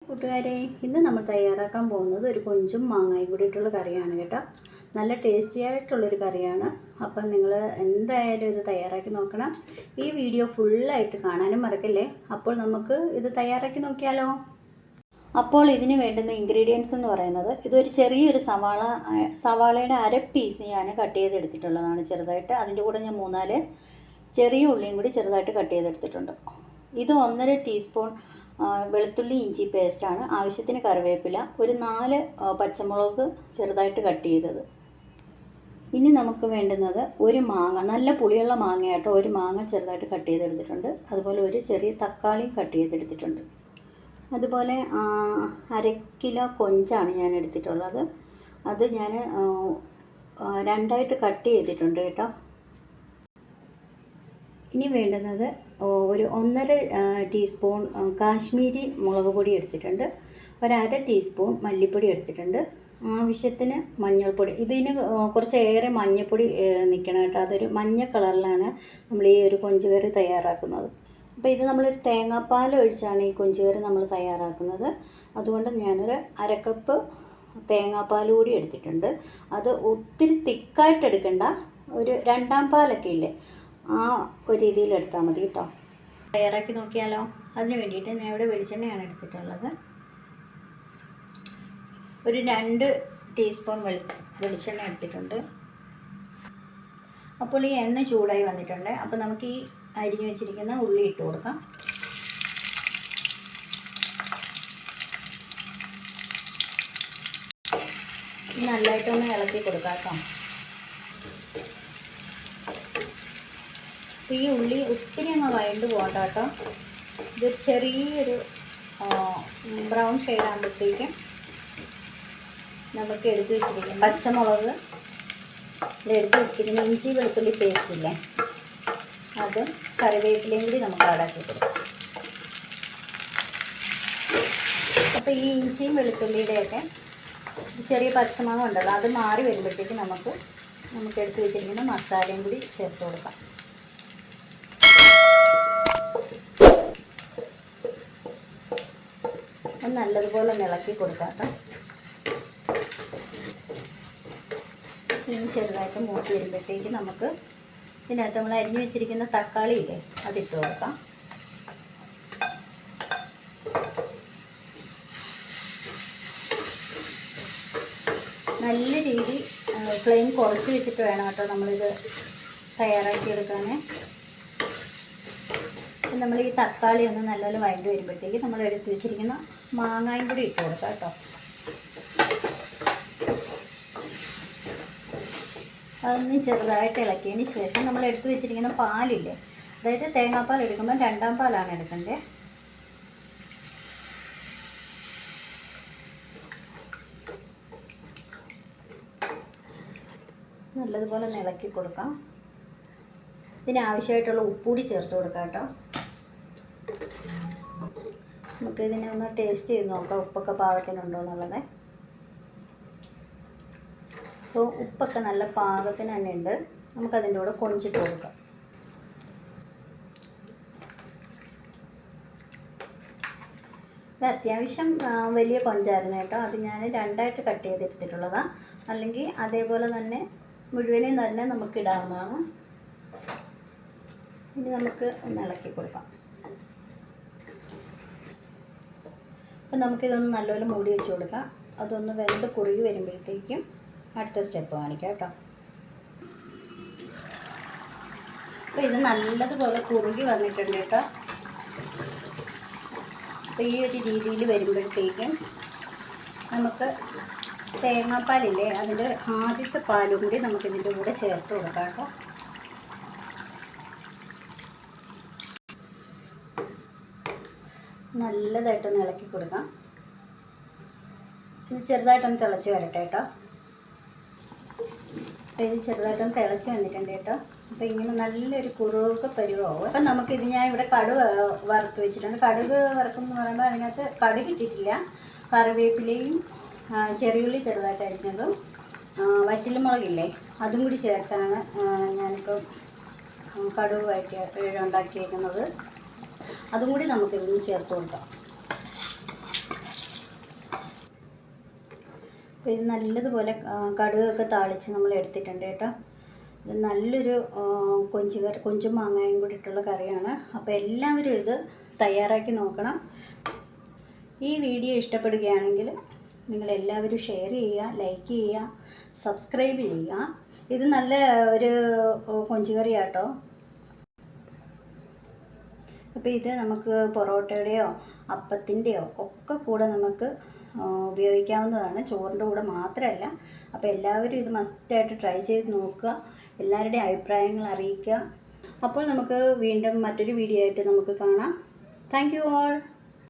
കൂട്ടുകാരെ, ഇന്ന് നമ്മൾ തയ്യാറാക്കാൻ പോകുന്നത് ഒരു കൊഞ്ചും മാങ്ങയും കൂടിയിട്ടുള്ള കറിയാണ് കേട്ടോ. നല്ല ടേസ്റ്റി ആയിട്ടുള്ളൊരു കറിയാണ്. അപ്പം നിങ്ങൾ എന്തായാലും ഇത് തയ്യാറാക്കി നോക്കണം. ഈ വീഡിയോ ഫുള്ളായിട്ട് കാണാനും മറക്കല്ലേ. അപ്പോൾ നമുക്ക് ഇത് തയ്യാറാക്കി നോക്കിയാലോ. അപ്പോൾ ഇതിന് വേണ്ടുന്ന ഇൻഗ്രീഡിയൻസ് എന്ന് പറയുന്നത്, ഇതൊരു ചെറിയൊരു സവാളയുടെ അര പീസ് ഞാൻ കട്ട് ചെയ്തെടുത്തിട്ടുള്ളതാണ് ചെറുതായിട്ട്. അതിൻ്റെ കൂടെ ഞാൻ 3-4 ചെറിയ ഉള്ളിയും കൂടി ചെറുതായിട്ട് കട്ട് ചെയ്തെടുത്തിട്ടുണ്ട്. ഇത് 1.5 ടീസ്പൂൺ വെളുത്തുള്ളി ഇഞ്ചി പേസ്റ്റാണ്. ആവശ്യത്തിന് കറിവേപ്പില, ഒരു 4 പച്ചമുളക് ചെറുതായിട്ട് കട്ട് ചെയ്തത്. ഇനി നമുക്ക് വേണ്ടുന്നത് ഒരു മാങ്ങ, നല്ല പുളിയുള്ള മാങ്ങയാട്ടോ. ഒരു മാങ്ങ ചെറുതായിട്ട് കട്ട് ചെയ്തെടുത്തിട്ടുണ്ട്. അതുപോലെ ഒരു ചെറിയ തക്കാളി കട്ട് ചെയ്തെടുത്തിട്ടുണ്ട്. അതുപോലെ 1/2 കിലോ കൊഞ്ചാണ് ഞാൻ എടുത്തിട്ടുള്ളത്. അത് ഞാൻ 2ആയിട്ട് കട്ട് ചെയ്തിട്ടുണ്ട് കേട്ടോ. ഇനി വേണ്ടുന്നത് ഒരു 1.5 ടീസ്പൂൺ കാശ്മീരി മുളക് പൊടി എടുത്തിട്ടുണ്ട്. ഒരു 1/2 ടീസ്പൂൺ മല്ലിപ്പൊടി എടുത്തിട്ടുണ്ട്. ആവശ്യത്തിന് മഞ്ഞൾപ്പൊടി. ഇതിന് കുറച്ചേറെ മഞ്ഞൾപ്പൊടി നിൽക്കണം കേട്ടോ. അതൊരു മഞ്ഞ കളറിലാണ് നമ്മൾ ഈ ഒരു കൊഞ്ച് കറി തയ്യാറാക്കുന്നത്. അപ്പോൾ ഇത് നമ്മളൊരു തേങ്ങാപ്പാൽ ഒഴിച്ചാണ് ഈ കൊഞ്ച് കറി നമ്മൾ തയ്യാറാക്കുന്നത്. അതുകൊണ്ട് ഞാനൊരു 1/2 കപ്പ് തേങ്ങാപ്പാൽ കൂടി എടുത്തിട്ടുണ്ട്. അത് ഒത്തിരി തിക്കായിട്ട് എടുക്കണ്ട, ഒരു 2ആം പാലൊക്കെ ഇല്ലേ, ആ ഒരു രീതിയിൽ എടുത്താൽ മതി കേട്ടോ. തയ്യാറാക്കി നോക്കിയാലോ. അതിന് വേണ്ടിയിട്ട് ഞാൻ ഇവിടെ വെളിച്ചെണ്ണയാണ് എടുത്തിട്ടുള്ളത്. ഒരു 2 ടീസ്പൂൺ വെളിച്ചെണ്ണ എടുത്തിട്ടുണ്ട്. അപ്പോൾ ഈ എണ്ണ ചൂടായി വന്നിട്ടുണ്ട്. അപ്പോൾ നമുക്ക് ഈ അരിഞ്ഞു വെച്ചിരിക്കുന്ന ഉള്ളി ഇട്ട് കൊടുക്കാം. നല്ലതായിട്ടൊന്ന് ഇളക്കി കൊടുക്കാം കേട്ടോ. അപ്പോൾ ഈ ഉള്ളി ഒത്തിരി അങ്ങ് വഴണ്ട് പോകണ്ട കേട്ടോ. ഇതൊരു ചെറിയൊരു ബ്രൗൺ ഷെയ്ഡ് ആകുമ്പോഴത്തേക്കും നമുക്ക് എടുത്ത് വെച്ചിരിക്കും പച്ചമുളക്, എടുത്ത് വെച്ചിരിക്കുന്ന ഇഞ്ചി വെളുത്തുള്ളി പേസ്റ്റ് ഇല്ലേ, അത് കറിവേപ്പിലയും കൂടി നമുക്ക് ആടാക്കി കൊടുക്കാം. അപ്പോൾ ഈ ഇഞ്ചിയും വെളുത്തുള്ളിയുടെയൊക്കെ ചെറിയ പച്ചമണം ഉണ്ടല്ലോ, അത് മാറി വരുമ്പോഴത്തേക്ക് നമുക്ക് എടുത്ത് വെച്ചിരിക്കുന്ന മസാലയും കൂടി ചേർത്ത് കൊടുക്കാം. നല്ലതുപോലെ ഇളക്കി കൊടുക്കാം. ഇനി ചെറുതായിട്ട് മൂട്ടി വരുമ്പോഴത്തേക്ക് നമുക്ക് ഇതിനകത്ത് നമ്മൾ അരിഞ്ഞു വെച്ചിരിക്കുന്ന തക്കാളി ഇല്ലേ, അതിട്ട് കൊടുക്കാം. നല്ല രീതി ഫ്ലെയിം കുറച്ച് വെച്ചിട്ട് വേണം കേട്ടോ നമ്മളിത് തയ്യാറാക്കിയെടുക്കാൻ. നമ്മൾ ഈ തക്കാളി ഒന്ന് നല്ലപോലെ വഴണ്ടി വരുമ്പോഴത്തേക്ക് നമ്മൾ എടുത്ത് വെച്ചിരിക്കുന്ന മാങ്ങായും കൂടി ഇട്ട് കൊടുക്കാം കേട്ടോ. അതൊന്ന് ചെറുതായിട്ട് ഇളക്കിയതിന് ശേഷം നമ്മൾ എടുത്ത് വെച്ചിരിക്കുന്ന പാലില്ലേ, അതായത് തേങ്ങാപ്പാൽ എടുക്കുമ്പോൾ 2ആം പാലാണ് എടുക്കേണ്ടത്. നല്ലതുപോലെ ഇളക്കി കൊടുക്കാം. ഇതിനാവശ്യമായിട്ടുള്ള ഉപ്പുകൂടി ചേർത്ത് കൊടുക്കാം കേട്ടോ. നമുക്ക് ഇതിനെ ഒന്ന് ടേസ്റ്റ് ചെയ്ത് നോക്കാം, ഉപ്പൊക്കെ പാകത്തിനുണ്ടോ എന്നുള്ളത്. അപ്പോൾ ഉപ്പൊക്കെ നല്ല പാകത്തിന് തന്നെ ഉണ്ട്. നമുക്കതിൻ്റെ കൂടെ കൊഞ്ചിട്ട് കൊടുക്കാം. ഇത് അത്യാവശ്യം വലിയ കൊഞ്ചായിരുന്നു കേട്ടോ. അത് ഞാൻ 2ആയിട്ട് കട്ട് ചെയ്തെടുത്തിട്ടുള്ളതാണ്. അല്ലെങ്കിൽ അതേപോലെ തന്നെ മുഴുവനെയും തന്നെ നമുക്ക് ഇടാവുന്നതാണ്. ഇനി നമുക്ക് ഒന്ന് ഇളക്കി കൊടുക്കാം. അപ്പം നമുക്കിതൊന്ന് നല്ലപോലെ മൂടി വെച്ച് കൊടുക്കാം. അതൊന്ന് വെന്ത് കുറുകി വരുമ്പോഴത്തേക്കും അടുത്ത സ്റ്റെപ്പ് കാണിക്കാം കേട്ടോ. അപ്പോൾ ഇത് നല്ലതുപോലെ കുറുകി വന്നിട്ടുണ്ട് കേട്ടോ. അപ്പോൾ ഈ ഒരു രീതിയിൽ വരുമ്പോഴത്തേക്കും നമുക്ക് തേങ്ങാപ്പാലില്ലേ, അതിൻ്റെ ആദ്യത്തെ പാലും കൂടി നമുക്കിതിൻ്റെ കൂടെ ചേർത്ത് കൊടുക്കാം കേട്ടോ. നല്ലതായിട്ടൊന്ന് ഇളക്കി കൊടുക്കാം. ഇത് ചെറുതായിട്ടൊന്ന് തിളച്ച് വരട്ടെ കേട്ടോ. അപ്പോൾ ഇത് ചെറുതായിട്ടൊന്ന് തിളച്ച് വന്നിട്ടുണ്ട് കേട്ടോ. അപ്പോൾ ഇങ്ങനെ നല്ലൊരു കുറുക പരുവാവും. അപ്പം നമുക്കിത് ഞാൻ ഇവിടെ കടുക് വറുത്ത് വെച്ചിട്ടുണ്ട്. കടുക് വറുക്കെന്ന് പറയുമ്പോൾ അതിനകത്ത് കടുക് ഇട്ടിട്ടില്ല. കറിവേപ്പിലയും ചെറിയുള്ളി ചെറുതായിട്ട് അരിഞ്ഞതും വറ്റൽമുളകില്ലേ, അതും കൂടി ചേർത്താണ് ഞാനിപ്പോൾ കടുവായിട്ട് ഉണ്ടാക്കിയേക്കുന്നത്. അതും കൂടി നമുക്കിതൊന്ന് ചേർത്ത് കൊടുക്കാം. അപ്പോൾ ഇത് നല്ലതുപോലെ കടുകൊക്കെ താളിച്ച് നമ്മൾ എടുത്തിട്ടുണ്ട് കേട്ടോ. ഇത് നല്ലൊരു കൊഞ്ചും മാങ്ങയും കൂടി ഇട്ടുള്ള കറിയാണ്. അപ്പോൾ എല്ലാവരും ഇത് തയ്യാറാക്കി നോക്കണം. ഈ വീഡിയോ ഇഷ്ടപ്പെടുകയാണെങ്കിൽ നിങ്ങളെല്ലാവരും ഷെയർ ചെയ്യുക, ലൈക്ക് ചെയ്യുക, സബ്സ്ക്രൈബ് ചെയ്യുക. ഇത് നല്ല ഒരു കൊഞ്ചുകറി കേട്ടോ. അപ്പോൾ ഇത് നമുക്ക് പൊറോട്ടയുടെയോ അപ്പത്തിൻ്റെയോ ഒക്കെ കൂടെ നമുക്ക് ഉപയോഗിക്കാവുന്നതാണ്, ചോറിൻ്റെ കൂടെ മാത്രമല്ല. അപ്പോൾ എല്ലാവരും ഇത് മസ്റ്റായിട്ട് ട്രൈ ചെയ്ത് നോക്കുക, എല്ലാവരുടെയും അഭിപ്രായങ്ങൾ അറിയിക്കുക. അപ്പോൾ നമുക്ക് വീണ്ടും മറ്റൊരു വീഡിയോ ആയിട്ട് നമുക്ക് കാണാം. Thank you all.